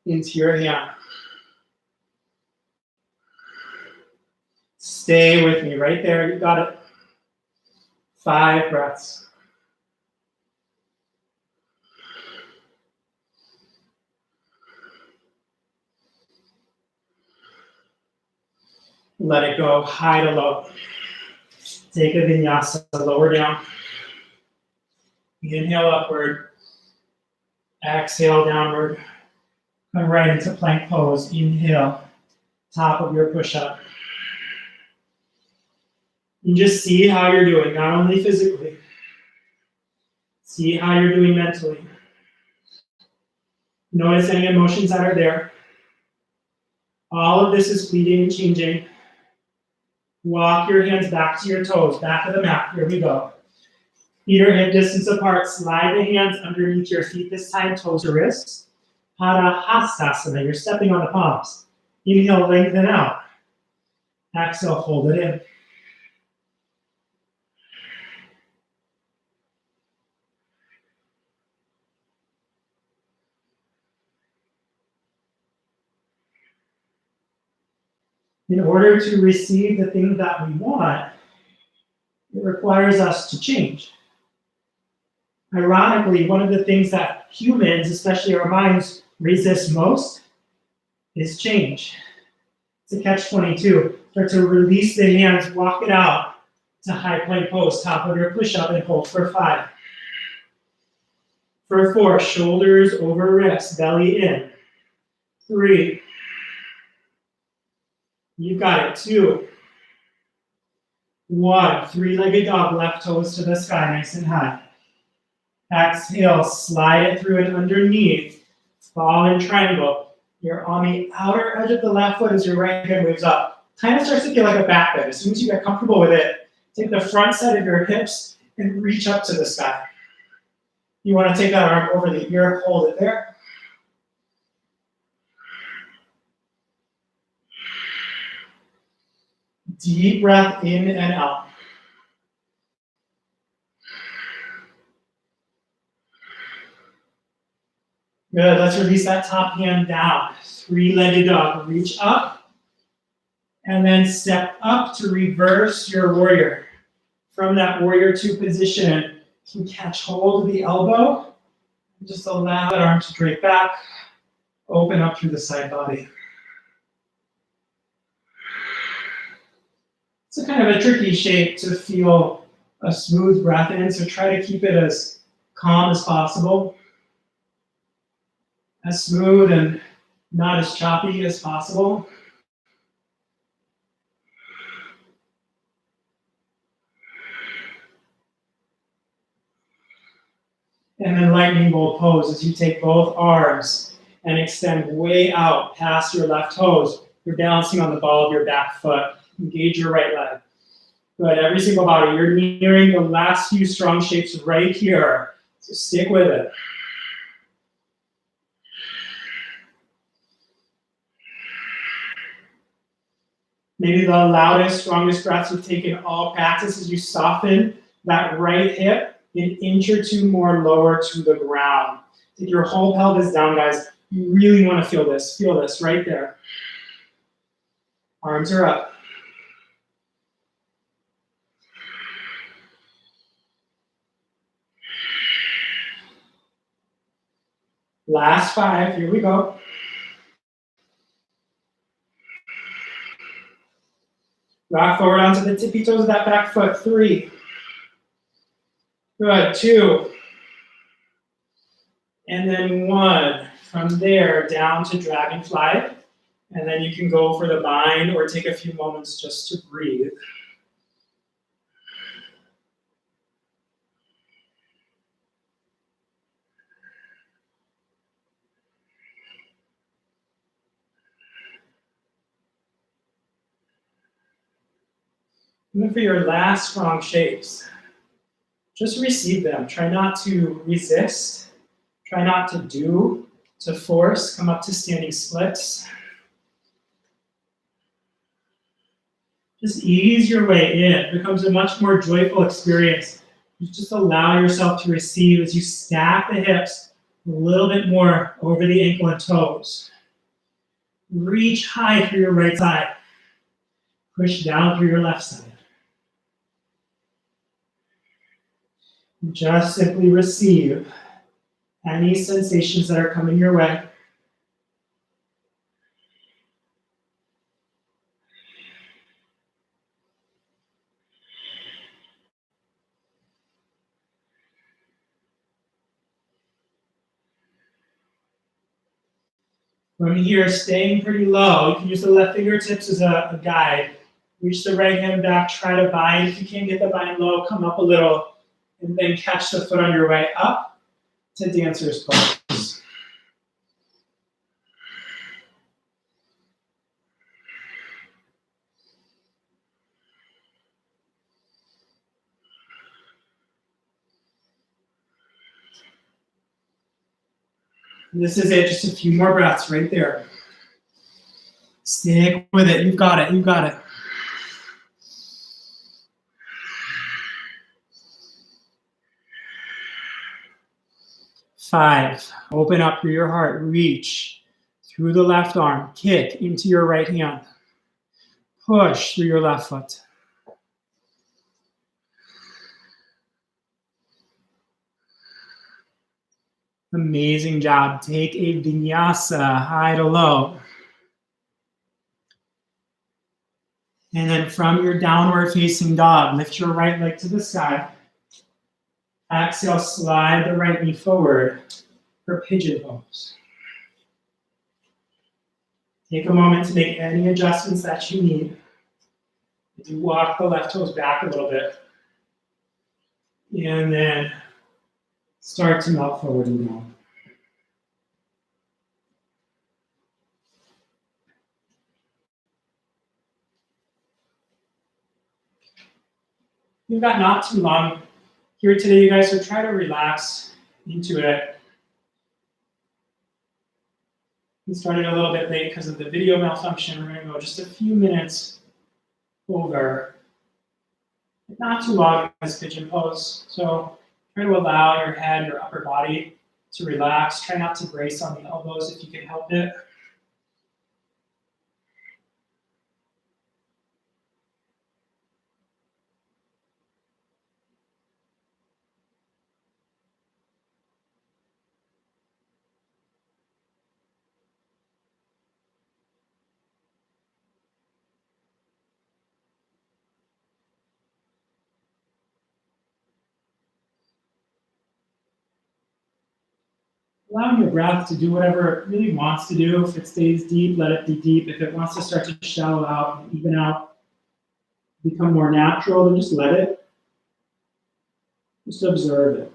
into your hand. Stay with me right there, you got it. 5 breaths. Let it go, high to low. Take a vinyasa, lower down. Inhale upward. Exhale downward. Come right into plank pose. Inhale, top of your push-up. And just see how you're doing, not only physically. See how you're doing mentally. Notice any emotions that are there. All of this is fleeting and changing. Walk your hands back to your toes, back of the mat. Here we go. Feet are hip distance apart. Slide the hands underneath your feet this time, toes to wrists. Pada Hastasana, you're stepping on the palms. Inhale, lengthen out. Exhale, hold it in. In order to receive the things that we want, it requires us to change. Ironically, one of the things that humans, especially our minds, resist most is change. It's a catch-22. Start to release the hands, walk it out to high plank pose, top of your push-up, and hold for 5. For 4, shoulders over wrists, belly in. 3. You've got it. 2. 1. 3-legged dog, left toes to the sky, nice and high. Exhale, slide it through and underneath. Fall in triangle. You're on the outer edge of the left foot as your right hand waves up. Kind of starts to feel like a back bend. As soon as you get comfortable with it, take the front side of your hips and reach up to the sky. You want to take that arm over the ear, hold it there. Deep breath in and out. Good, let's release that top hand down. 3-legged dog, reach up, and then step up to reverse your warrior. From that warrior 2 position, you can catch hold of the elbow, and just allow that arm to drape back, open up through the side body. It's a kind of a tricky shape to feel a smooth breath in, so try to keep it as calm as possible. As smooth and not as choppy as possible. And then lightning bolt pose as you take both arms and extend way out past your left toes. You're balancing on the ball of your back foot. Engage your right leg. Good, every single body. You're nearing the last few strong shapes right here. So stick with it. Maybe the loudest, strongest breaths you've taken all practice as you soften that right hip an inch or two more lower to the ground. Take your whole pelvis down, guys. You really want to feel this right there. Arms are up. Last 5, here we go. Rock forward onto the tippy toes of that back foot. 3. Good, 2. And then 1. From there, down to dragonfly. And then you can go for the bind or take a few moments just to breathe. And then for your last strong shapes, just receive them. Try not to resist. Try not to do, to force. Come up to standing splits. Just ease your way in. It becomes a much more joyful experience. You just allow yourself to receive as you stack the hips a little bit more over the ankle and toes. Reach high through your right side. Push down through your left side. Just simply receive any sensations that are coming your way. From here, staying pretty low. You can use the left fingertips as a guide. Reach the right hand back, try to bind. If you can't get the bind low, come up a little, and then catch the foot on your way up to dancer's pose. And this is it, just a few more breaths right there. Stick with it, you've got it, you've got it. 5, open up through your heart, reach through the left arm, kick into your right hand, push through your left foot. Amazing job. Take a VInyasa, high to low. And then from your downward facing dog, lift your right leg to the sky. Exhale, slide the right knee forward for pigeon pose. Take a moment to make any adjustments that you need. If you walk the left toes back a little bit. And then start to melt forward and down. You've got not too long here today, you guys, so try to relax into it. We started a little bit late because of the video malfunction. We're going to go just a few minutes over. Not too long in this pigeon pose. So try to allow your head, your upper body to relax. Try not to brace on the elbows if you can help it. Allowing your breath to do whatever it really wants to do. If it stays deep, let it be deep. If it wants to start to shallow out, even out, become more natural, then just let it. Just observe it.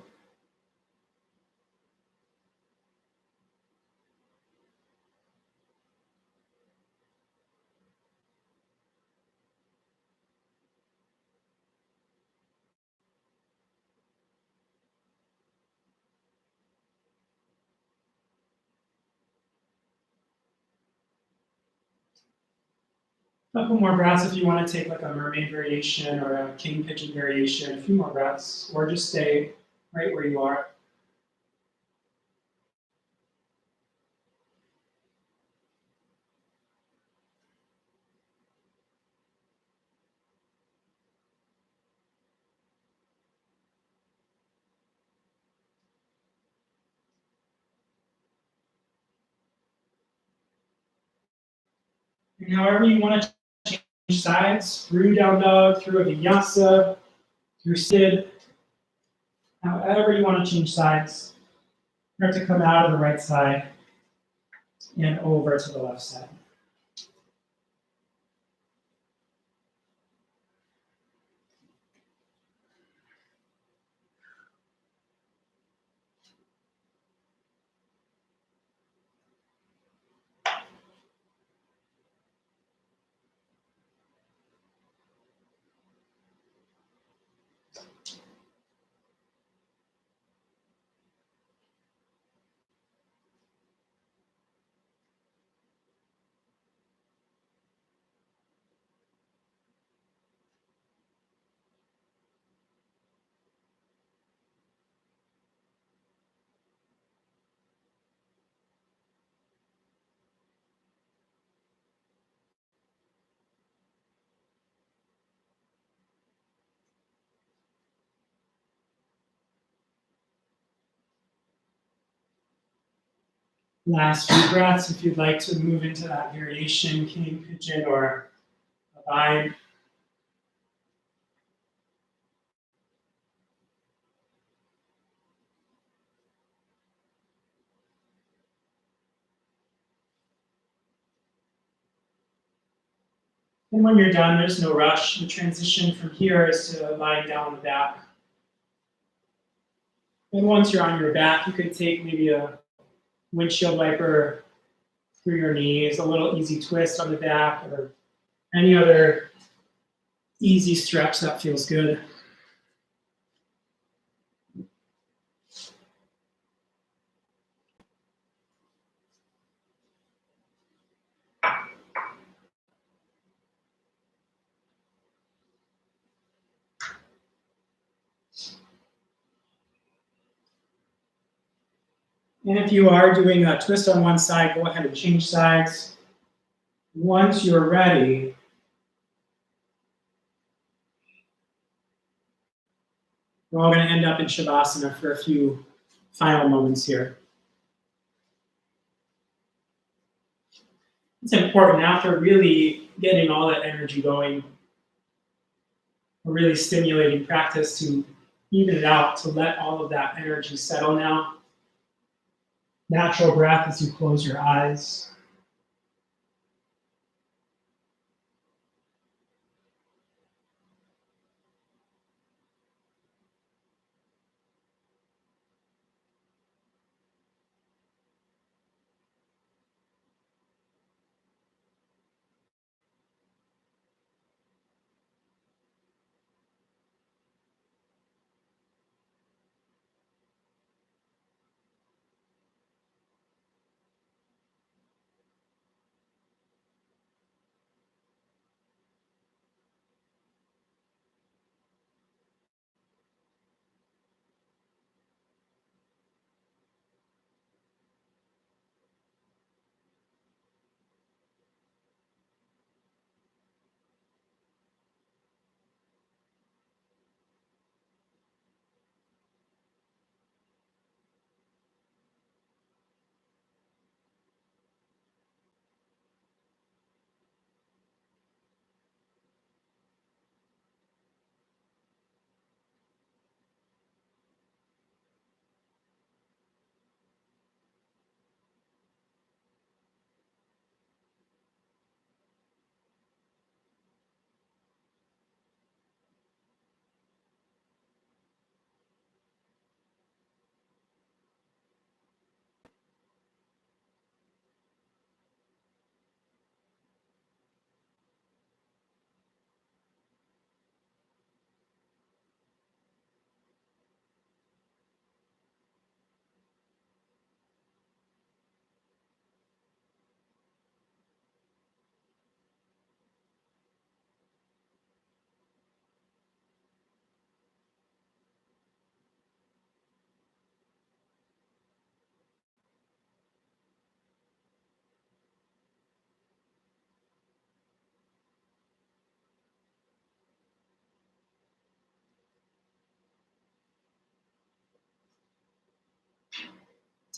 A couple more breaths if you want to take like a mermaid variation or a king pigeon variation. A few more breaths, or just stay right where you are. And however you want to change sides, through down dog, through a vinyasa, through sit, however you want to change sides. Start to come out of the right side and over to the left side. Last few breaths if you'd like to move into that variation, king pigeon or a vine. And when you're done, there's no rush. The transition from here is to lying down on the back. And once you're on your back, you could take maybe a windshield wiper through your knees, a little easy twist on the back, or any other easy stretch that feels good. And if you are doing a twist on one side, go ahead and change sides. Once you're ready, we're all going to end up in Shavasana for a few final moments here. It's important after really getting all that energy going, a really stimulating practice to even it out, to let all of that energy settle now. Natural breath as you close your eyes.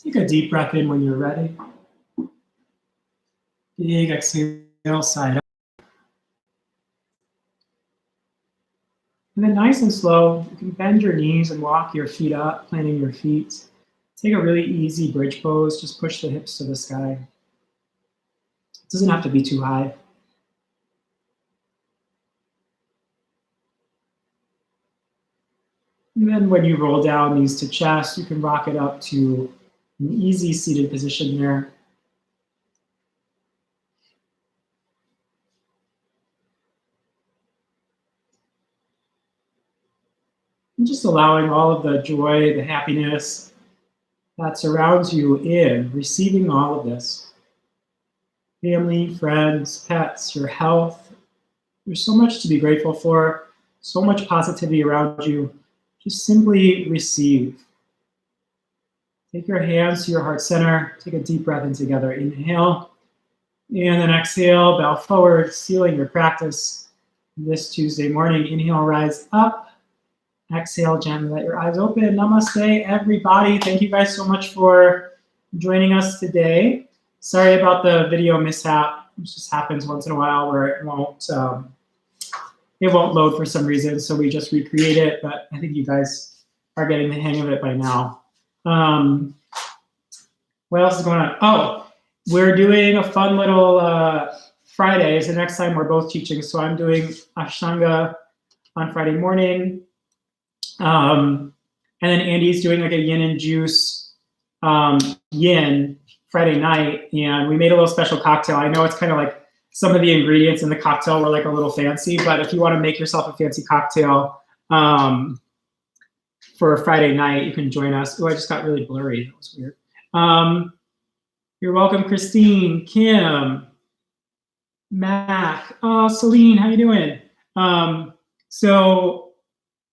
Take a deep breath in when you're ready. Big exhale, side up. And then nice and slow, you can bend your knees and walk your feet up, planting your feet. Take a really easy bridge pose, just push the hips to the sky. It doesn't have to be too high. And then when you roll down knees to chest, you can rock it up to an easy seated position there. And just allowing all of the joy, the happiness that surrounds you in, receiving all of this. Family, friends, pets, your health. There's so much to be grateful for, so much positivity around you. Just simply receive. Take your hands to your heart center. Take a deep breath in together. Inhale. And then exhale, bow forward, sealing your practice this Tuesday morning. Inhale, rise up. Exhale, gently let your eyes open. Namaste, everybody. Thank you guys so much for joining us today. Sorry about the video mishap. It just happens once in a while where it won't load for some reason, so we just recreate it, but I think you guys are getting the hang of it by now. What else is going on? Oh, we're doing a fun little Friday. So next time we're both teaching. So I'm doing Ashtanga on Friday morning. And then Andy's doing like a yin and juice yin Friday night. And we made a little special cocktail. I know it's kind of like some of the ingredients in the cocktail were like a little fancy, but if you want to make yourself a fancy cocktail for a Friday night, you can join us. Oh, I just got really blurry. That was weird. You're welcome, Christine, Kim, Mac, Celine, how you doing? So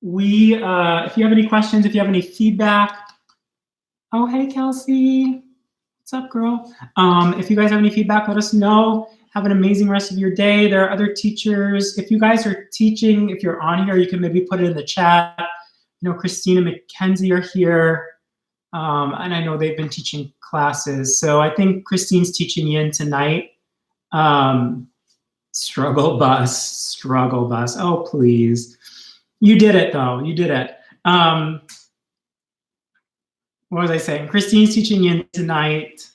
we, if you have any questions, if you have any feedback, oh, hey, Kelsey, what's up, girl? If you guys have any feedback, let us know. Have an amazing rest of your day. There are other teachers. If you guys are teaching, if you're on here, you can maybe put it in the chat. You know, Christina and Mackenzie are here. And I know they've been teaching classes. So I think Christine's teaching yin tonight. Struggle bus. Oh, please. You did it, though. You did it. What was I saying? Christine's teaching yin tonight.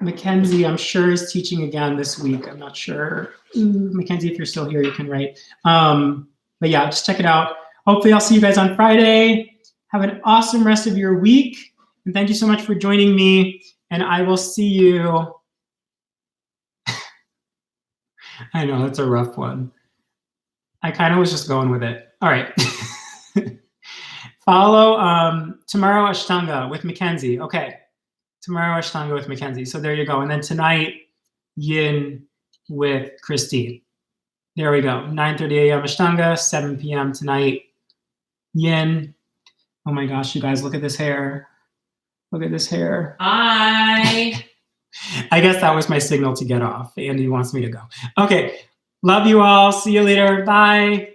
Mackenzie, I'm sure, is teaching again this week. I'm not sure. Mackenzie, if you're still here, you can write. But yeah, just check it out. Hopefully I'll see you guys on Friday. Have an awesome rest of your week. And thank you so much for joining me. And I will see you. I know, that's a rough one. I kind of was just going with it. All right. Follow tomorrow Ashtanga with Mackenzie. Okay. Tomorrow Ashtanga with Mackenzie. So there you go. And then tonight, yin with Christine. There we go. 9:30 a.m. Ashtanga, 7 p.m. tonight, yin. Oh my gosh, you guys, look at this hair. Look at this hair. Hi. I guess that was my signal to get off. Andy wants me to go. Okay. Love you all. See you later. Bye.